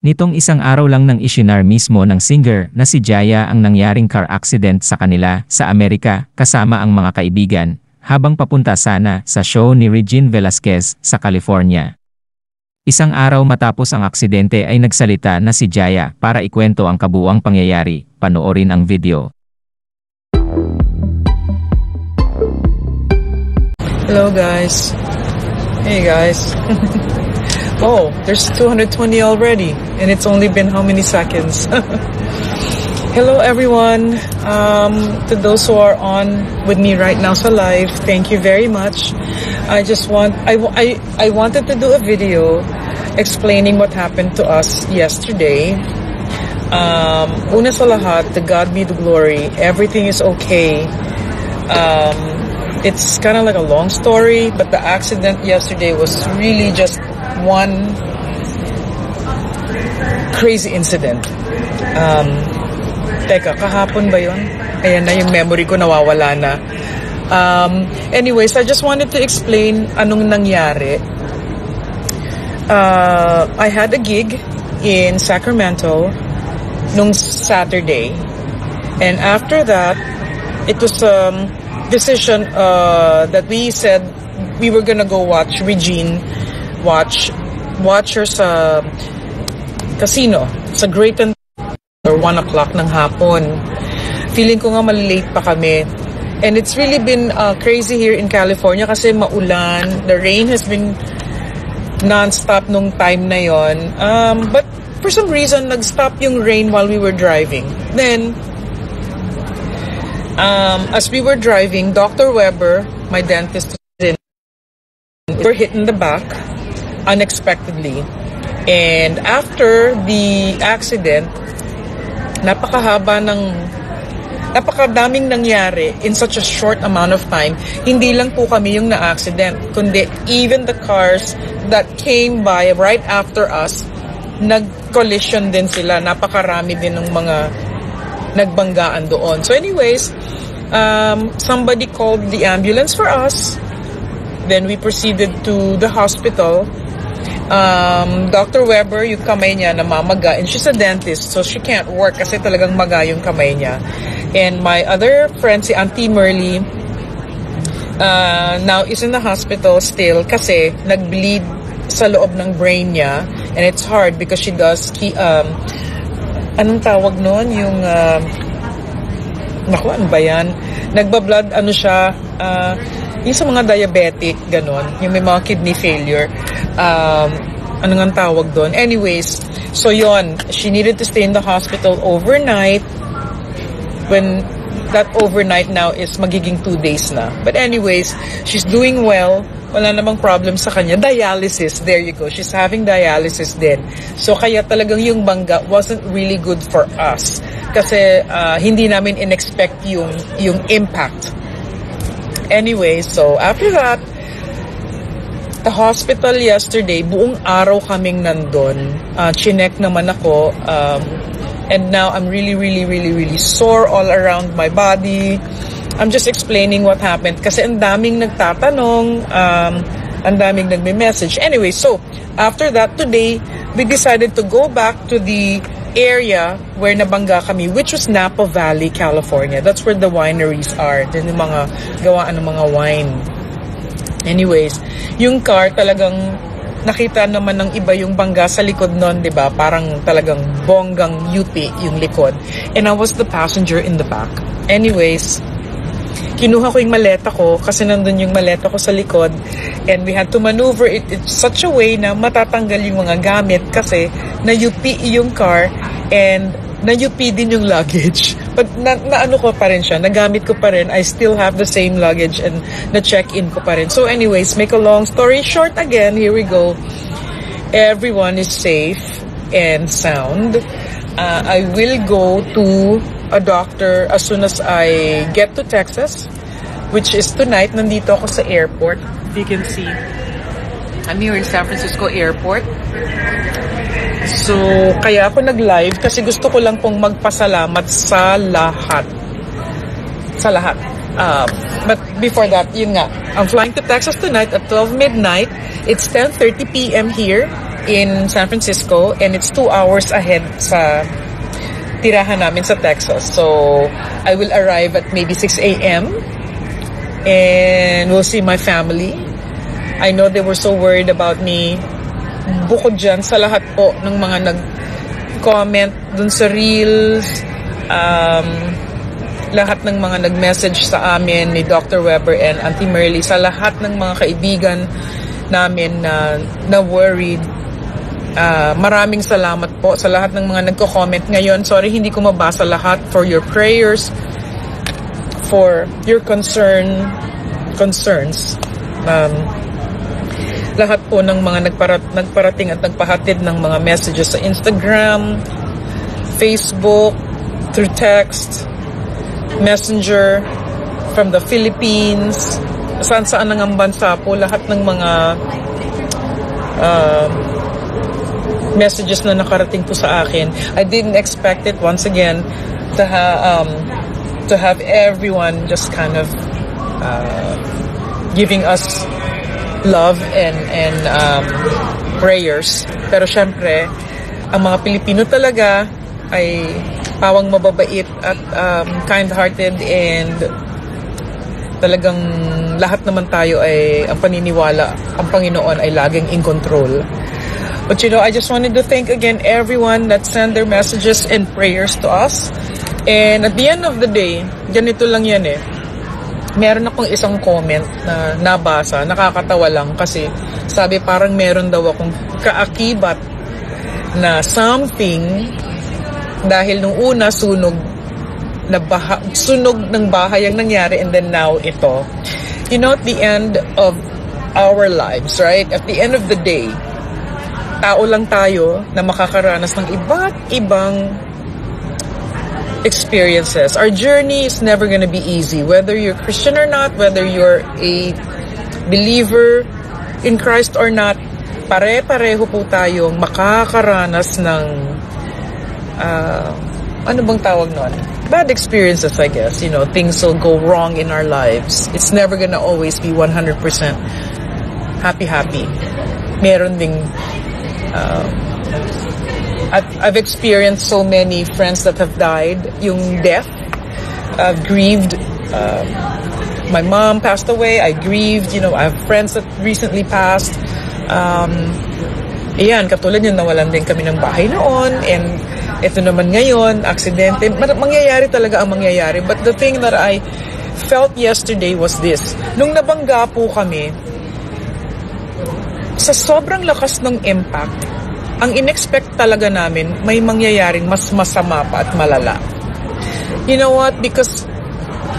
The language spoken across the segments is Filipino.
Nitong isang araw lang nang ishinar mismo ng singer na si Jaya ang nangyaring car accident sa kanila sa Amerika kasama ang mga kaibigan, habang papunta sana sa show ni Regine Velasquez sa California. Isang araw matapos ang aksidente ay nagsalita na si Jaya para ikwento ang kabuuang pangyayari. Panoorin ang video. Hello guys. Hey guys. Oh, there's 220 already, and it's only been how many seconds? Hello everyone. To those who are on with me right now sa live, thank you very much. I wanted to do a video explaining what happened to us yesterday. Una sa lahat, to God be the glory. Everything is okay. It's kind of like a long story, but the accident yesterday was really just one crazy incident. Teka, kahapon ba yun? Ayan na, yung memory ko nawawala na. Anyways, I just wanted to explain anong nangyari. I had a gig in Sacramento nung Saturday. And after that, it was decision that we said we were gonna go watch Regine watch her sa casino sa Grayton or 1 o'clock ng hapon. Feeling ko nga malilate pa kami. And it's really been crazy here in California kasi maulan. The rain has been non-stop nung time na yon. But for some reason, nag-stop yung rain while we were driving. Then, as we were driving, Dr. Weber, my dentist, were hit in the back unexpectedly. And after the accident, napakadaming nangyari in such a short amount of time. Hindi lang po kami yung na-accident, kundi even the cars that came by right after us, nag-collision din sila. Napakarami din ng mga nagbanggaan doon. So anyways, somebody called the ambulance for us. Then we proceeded to the hospital. Dr. Weber, yung kamay niya namamaga, and she's a dentist, so she can't work kasi talagang maga yung kamay niya. And my other friend, si Auntie Merly, now is in the hospital still kasi nag-bleed sa loob ng brain niya, and it's hard because she does anong tawag nun? Yung naku, ano ba yan? Nagba-blood, siya, yung sa mga diabetic, ganon, yung may mga kidney failure, ano nga tawag doon? Anyways, so yon, she needed to stay in the hospital overnight, when that overnight now is magiging 2 days na. But anyways, she's doing well, wala namang problem sa kanya. Dialysis, there you go, she's having dialysis din. So kaya talagang yung bangga wasn't really good for us, kasi hindi namin in-expect yung impact. Anyway, so after that, the hospital yesterday, buong araw kaming nandun. Chinek naman ako. And now I'm really sore all around my body. I'm just explaining what happened kasi ang daming nagtatanong, ang daming nagme-message. Anyway, so after that, today, we decided to go back to the area where nabangga kami, which was Napa Valley, California. That's where the wineries are. Then yung mga gawaan ng mga wine. Anyways, yung car talagang nakita naman ng iba yung bangga sa likod nun, di ba? Parang talagang bonggang UP yung likod. And I was the passenger in the back. Anyways, kinuha ko yung maleta ko kasi nandun yung maleta ko sa likod, and we had to maneuver it in such a way na matatanggal yung mga gamit kasi na-UP yung car and na-UP din yung luggage. But na-ano ko pa rin siya, nagamit ko pa rin. I still have the same luggage and na-check-in ko pa rin. So anyways, make a long story short again, here we go. Everyone is safe and sound. I will go to a doctor as soon as I get to Texas, which is tonight. Nandito ako sa airport. If you can see, I'm here in San Francisco Airport. So, kaya ako nag-live kasi gusto ko lang pong magpasalamat sa lahat. Sa lahat. But before that, yun nga, I'm flying to Texas tonight at 12 midnight. It's 10:30 p.m. here. in San Francisco, and it's 2 hours ahead sa tirahan namin sa Texas. So, I will arrive at maybe 6 a.m. and we'll see my family. I know they were so worried about me. Bukod dyan sa lahat po ng mga nag-comment dun sa Reels, lahat ng mga nag-message sa amin ni Dr. Weber and Auntie Merly, sa lahat ng mga kaibigan namin na worried. Maraming salamat po sa lahat ng mga nagko-comment ngayon. Sorry, hindi ko mabasa lahat. For your prayers, for your concerns. Lahat po ng mga nagparating at nagpahatid ng mga messages sa Instagram, Facebook, through text, Messenger, from the Philippines, saan-saan ng bansa po, lahat ng mga messages na nakarating po sa akin. I didn't expect it, once again, to have everyone just kind of giving us love and prayers. Pero syempre, ang mga Pilipino talaga ay pawang mababait at kind-hearted, and talagang lahat naman tayo ay ang paniniwala, ang Panginoon ay laging in control. But I just wanted to thank again everyone that sent their messages and prayers to us. And at the end of the day, ganito lang yan eh. Meron akong isang comment na nabasa, nakakatawa lang kasi sabi parang meron daw akong kaakibat na something dahil nung una sunog ng bahay ang nangyari, and then now ito. At the end of our lives, right? At the end of the day, tao lang tayo na makakaranas ng iba't ibang experiences. Our journey is never gonna be easy, whether you're Christian or not, whether you're a believer in Christ or not. Pare-pareho po tayong makakaranas ng ano bang tawag nun? Bad experiences, I guess. Things will go wrong in our lives. It's never gonna always be 100% happy. Meron ding I've experienced so many friends that have died. Yung death, I've grieved. My mom passed away. I grieved. I have friends that recently passed. Ayan, katulad yun, nawalan din kami ng bahay noon. And ito naman ngayon, aksidente. Mangyayari talaga ang mangyayari. But the thing that I felt yesterday was this. Nung nabangga po kami, sa sobrang lakas ng impact, ang in-expect talaga namin, may mangyayaring mas masama pa at malala. You know what? Because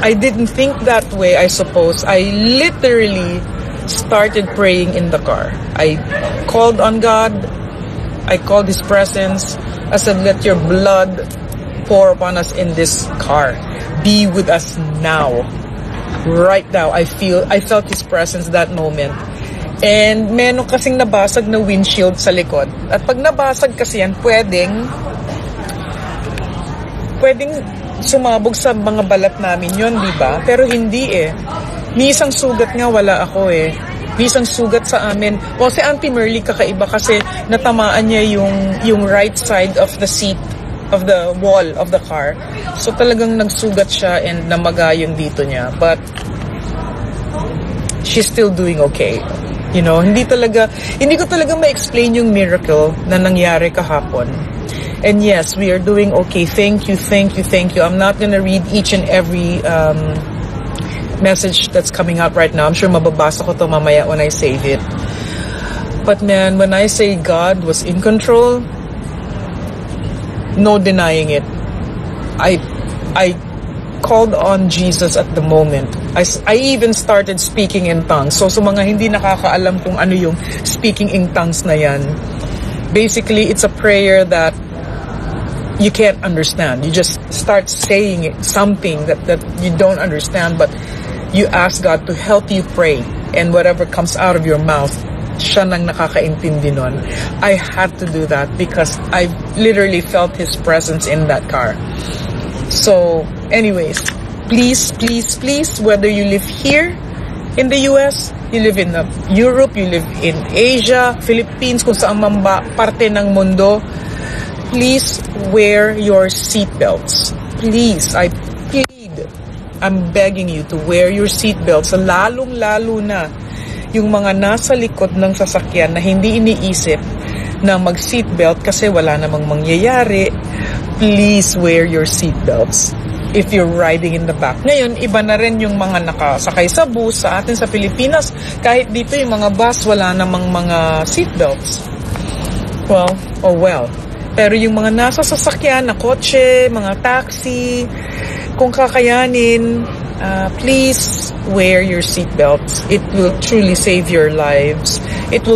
I didn't think that way, I suppose. I literally started praying in the car. I called on God. I called His presence. I said, let your blood pour upon us in this car. Be with us now. Right now, I felt His presence that moment. And meron kasing nabasag na windshield sa likod. At pag nabasag kasi yan, pwedeng sumabog sa mga balat namin yon, di ba? Pero hindi eh. Ni isang sugat nga wala ako eh. Ni isang sugat sa amin. Well, si Auntie Merly kakaiba kasi natamaan niya yung right side of the seat, of the wall of the car. So talagang nagsugat siya and namaga yung dito niya. But she's still doing okay. Hindi ko talaga ma-explain yung miracle na nangyari kahapon. And yes, we are doing okay. Thank you. I'm not gonna read each and every message that's coming out right now. I'm sure mababasa ko to mamaya when I save it. But man, when I say God was in control, no denying it. I called on Jesus at the moment. I even started speaking in tongues. So sa mga hindi nakakaalam kung ano yung speaking in tongues na yan, basically it's a prayer that you can't understand. You just start saying something that you don't understand, but you ask God to help you pray, and whatever comes out of your mouth, siya nang nakakaintindi nun. I had to do that because I literally felt His presence in that car. So, anyways, please, whether you live here in the US you live in Europe, you live in Asia, Philippines, kung saan man ba parte ng mundo, please wear your seatbelts. Please, I plead, I'm begging you to wear your seatbelts, lalong-lalo na yung mga nasa likod ng sasakyan na hindi iniisip na mag-seatbelt kasi wala namang mangyayari. Please wear your seatbelts if you're riding in the back. Ngayon, iba na rin yung mga nakasakay sa bus sa atin sa Pilipinas. Kahit dito yung mga bus, wala namang mga seatbelts. Well, oh well. Pero yung mga nasa sasakyan na kotse, mga taxi, kung kakayanin, please wear your seatbelts. It will truly save your lives. It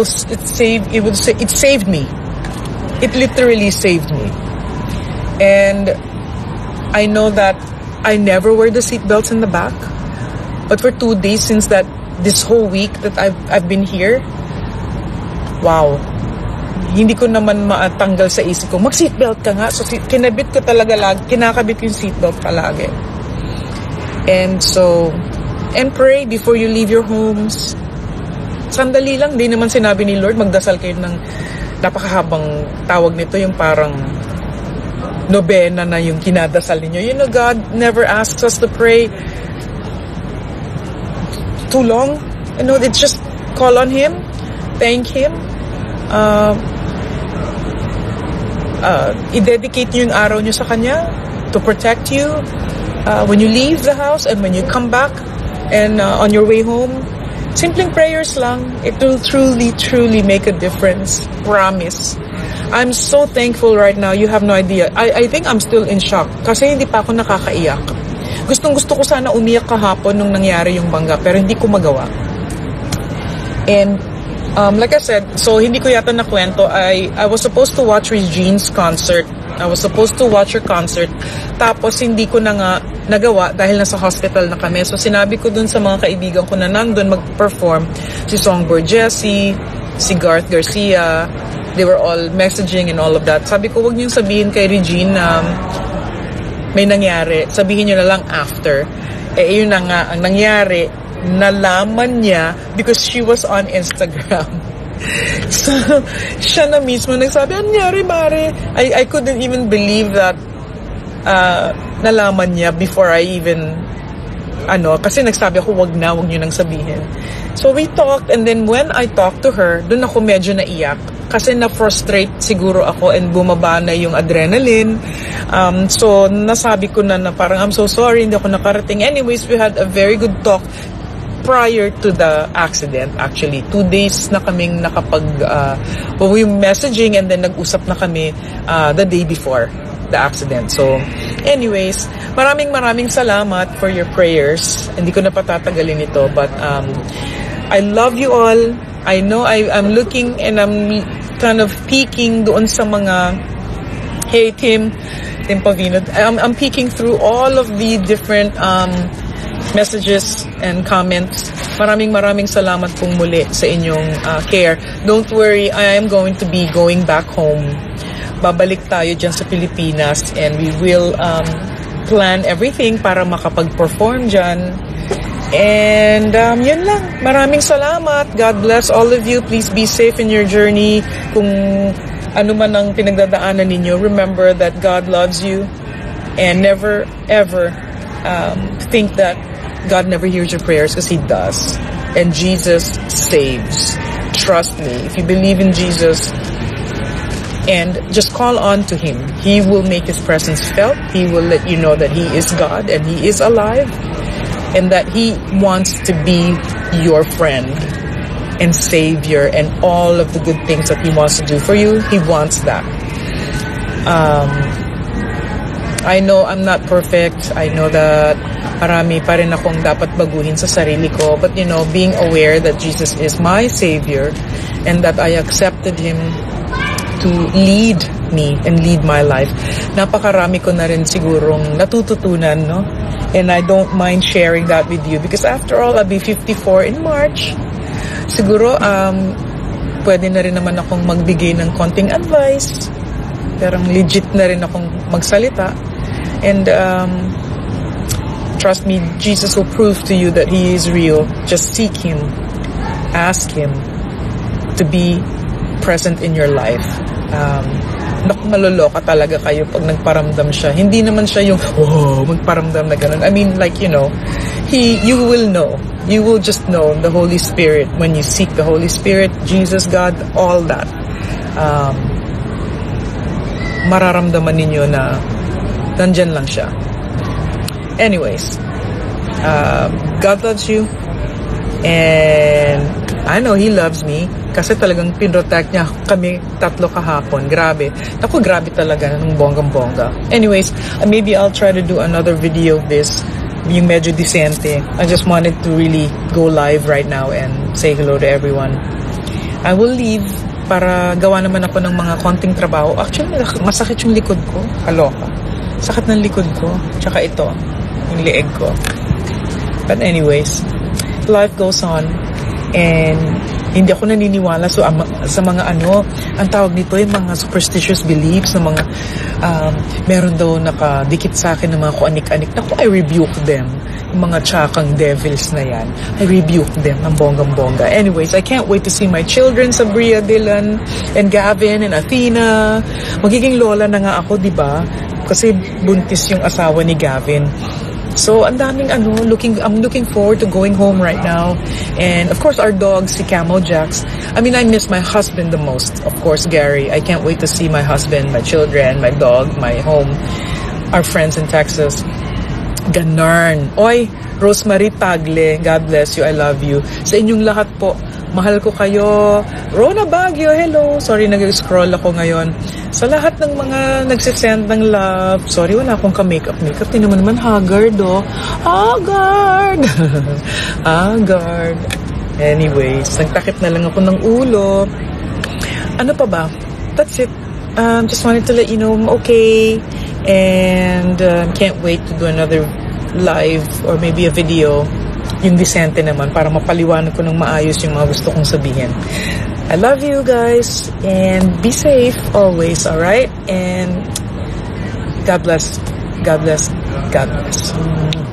saved me. It literally saved me. And I know that I never wear the seatbelts in the back, but for 2 days since this whole week that I've been here, wow, hindi ko naman matanggal sa isip ko, mag-seatbelt ka nga. So kinakabit ko yung seatbelt palagi. And pray before you leave your homes. Sandali lang, di naman sinabi ni Lord, magdasal kayo ng napakahabang tawag nito, yung parang nobena na yung kinadasal ninyo. You know, God never asks us to pray too long. You know, it's just call on Him, thank Him, i-dedicate nyo yung araw nyo sa Kanya to protect you when you leave the house and when you come back and on your way home. Simpleng prayers lang. It will truly, truly make a difference. Promise. I'm so thankful right now. You have no idea. I think I'm still in shock kasi hindi pa ako nakakaiyak. Gustong-gusto ko sana umiyak kahapon nung nangyari yung bangga pero hindi ko magawa. And like I said, so hindi ko yata nakwento, I was supposed to watch Regine's concert. I was supposed to watch her concert. Tapos hindi ko na nga nagawa dahil nasa hospital na kami. So sinabi ko dun sa mga kaibigan ko na nandun mag-perform, si Songbird Jessie, si Garth Garcia, they were all messaging and all of that. Sabi ko, wag niyong sabihin kay Regine na may nangyari. Sabihin niyo na lang after. Yun na nga, ang nangyari, nalaman niya because she was on Instagram. So, siya na mismo nagsabi, ano nangyari, Mare? I couldn't even believe that nalaman niya before I even, kasi nagsabi ako, wag niyo nang sabihin. So, we talked, and then when I talked to her, dun ako medyo naiyak. Kasi na-frustrate siguro ako and bumaba na yung adrenaline. So, nasabi ko na parang, I'm so sorry, hindi ako nakarating. Anyways, we had a very good talk prior to the accident. Actually, 2 days na kaming we were messaging and then nag-usap na kami the day before the accident. So, anyways, maraming salamat for your prayers. Hindi ko na patatagalin ito, but I love you all. I know I'm looking and I'm kind of peeking doon sa mga, hey, Tim Pavino, I'm peeking through all of the different messages and comments. Maraming salamat pong muli sa inyong care. Don't worry, I am going to be going back home. Babalik tayo dyan sa Pilipinas and we will plan everything para makapag-perform dyan. And yun lang. Maraming salamat. God bless all of you. Please be safe in your journey. Kung ano man ang pinagdadaanan ninyo, remember that God loves you. And never, ever think that God never hears your prayers, because He does. And Jesus saves. Trust me. If you believe in Jesus and just call on to Him, He will make His presence felt. He will let you know that He is God and He is alive. And that He wants to be your friend and Savior and all of the good things that He wants to do for you. He wants that. I know I'm not perfect. I know that marami pa rin akong dapat baguhin sa sarili ko. But being aware that Jesus is my Savior and that I accepted Him to lead me and lead my life. Napakarami ko na rin sigurong natututunan, no? And I don't mind sharing that with you because after all, I'll be 54 in March. Siguro, pwede na rin naman akong magbigay ng konting advice. Pero legit na rin akong magsalita. And trust me, Jesus will prove to you that He is real. Just seek Him. ask Him to be present in your life. Naku, maloloka talaga kayo pag nagparamdam siya. Hindi naman siya yung, magparamdam na ganun. I mean, like, you know, you will know. You will just know the Holy Spirit when you seek the Holy Spirit, Jesus, God, all that. Mararamdaman ninyo na nandyan lang siya. Anyways, God loves you, and I know He loves me kasi talagang pinrotect niya kami 3 kahapon. Grabe. Naku, grabe talaga nung bonggang-bongga. Anyways, maybe I'll try to do another video of this, yung medyo decente. I just wanted to really go live right now and say hello to everyone. I will leave para gawa naman ako ng mga konting trabaho. Actually, masakit yung likod ko. Kaloka. Sakit ng likod ko. Tsaka ito, yung leeg ko. But anyways, life goes on. And hindi ako naniniwala sa mga ang tawag nito, yung mga superstitious beliefs, na mga meron daw nakadikit sa akin ng mga kuanik-anik. Naku, I rebuke them. Yung mga tsakang devils na yan, I rebuke them ng bonggang-bongga. Anyways, I can't wait to see my children, Sabria, Dylan, and Gavin, and Athena. Magiging lola na nga ako, di ba? Kasi buntis yung asawa ni Gavin. So, ang daming I'm looking forward to going home right now. And, of course, our dog, si Camo Jax. I mean, I miss my husband the most. Of course, Gary. I can't wait to see my husband, my children, my dog, my home, our friends in Texas. Ganarn. Oy, Rosemary Tagle, God bless you, I love you. Sa inyong lahat po, mahal ko kayo. Rona Baguio, hello. Sorry, nag-scroll ako ngayon. Sa lahat ng mga nagsisend ng love, sorry, wala akong ka-makeup. Di naman haggard, oh. Haggard! Haggard. Anyways, nagtakip na lang ako ng ulo. Ano pa ba? That's it. Just wanted to let you know I'm okay. And can't wait to do another live or maybe a video, yung decente naman, para mapaliwanag ko ng maayos yung mga gusto kong sabihin. I love you guys, and be safe always, alright? And God bless. God bless. God bless.